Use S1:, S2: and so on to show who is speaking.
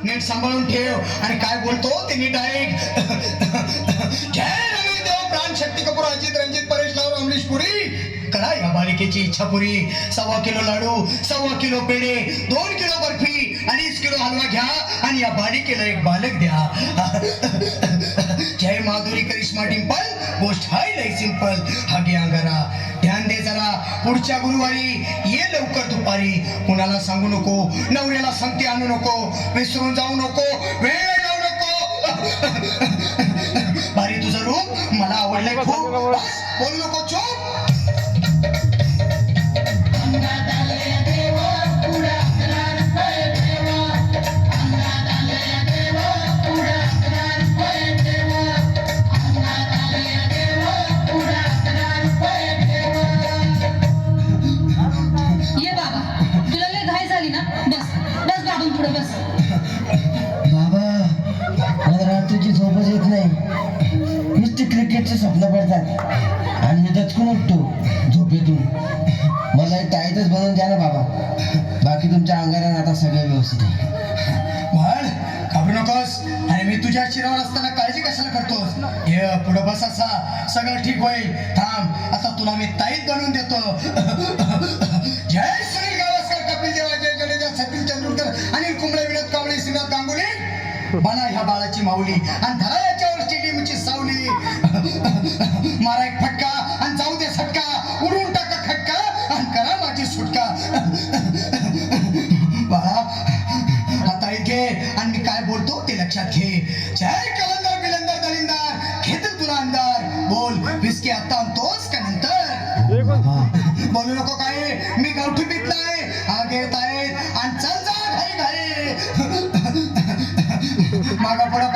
S1: नीट सांभाळून ठेव आणि काय बोलतो ते नीट ऐक. जय रमेश देव, प्राण शक्ती कपूर, अजित रंजित, परेश लाव, अमरीश पुरी, करा या बालिकेची इच्छा पुरी. 1.25 किलो लाडू, 1.25 किलो पेढे, 2 किलो बर्फी, 2.5 किलो हलवा घ्या आणि या बालिकेला एक बालक द्या. जय माधुरी करिश्मा डिंपल, गोष्ट हाय लय सिंपल. हा घे अंगारा, ध्यान दे जरा, पुढच्या गुरुवारी ये लवकर दुपारी. कुणाला सांगू नको, नवऱ्याला संगती आणू नको, विसरून जाऊ नको, वेळ जाऊ नको. भारी तुझं रूप मला आवडलंय खूप. बस, बोलू नको, चुप.
S2: ये बाबा, तुला लय घाई झाली ना? बस बस बाबून पुढे बस.
S3: बाबा मला रात्रीची झोपच येत नाही. नुसते क्रिकेटचे स्वप्न पडतात आणि मी दचकून उठतो झोपेतून. मला एक टाईटच बनवून द्या ना बाबा. बाकी तुमच्या अंगारात आता सगळं व्यवस्थित आहे.
S1: म्हण, घाबरू नकोस. आणि मी तुझ्या शिरावर असताना काळजी कशाला करतोस? ये पुढे बस, असा सगळं ठीक होईल. थांब, आता तुला मी ताईत बनवून देतो. जय सुनील गावस्कर, कपिल देव, जय जडेजा, सचिन तेंडुलकर, अनिल कुंबळे, विनोद कांबळे, श्रीनाथ गांगुली, बना ह्या बाळाची माऊली आणि धरा याच्यावर स्टेडियमची सावली. मारा एक फटका आणि जाऊ दे सटका, उडून टाका खटका आणि करा माझी सुटका. बाळा, आता घे आणि मी काय बोलतो ते लक्षात घे. जय कलंदर बिलंदर दलिंदर, घेतील तुला अंदर. बोल, विस्की आता आणतोस का नंतर? बोलू नको काय, मी गावठी पितलाय, हा घेत आहेत आणि चल जा घाई घाई. मागा पुढं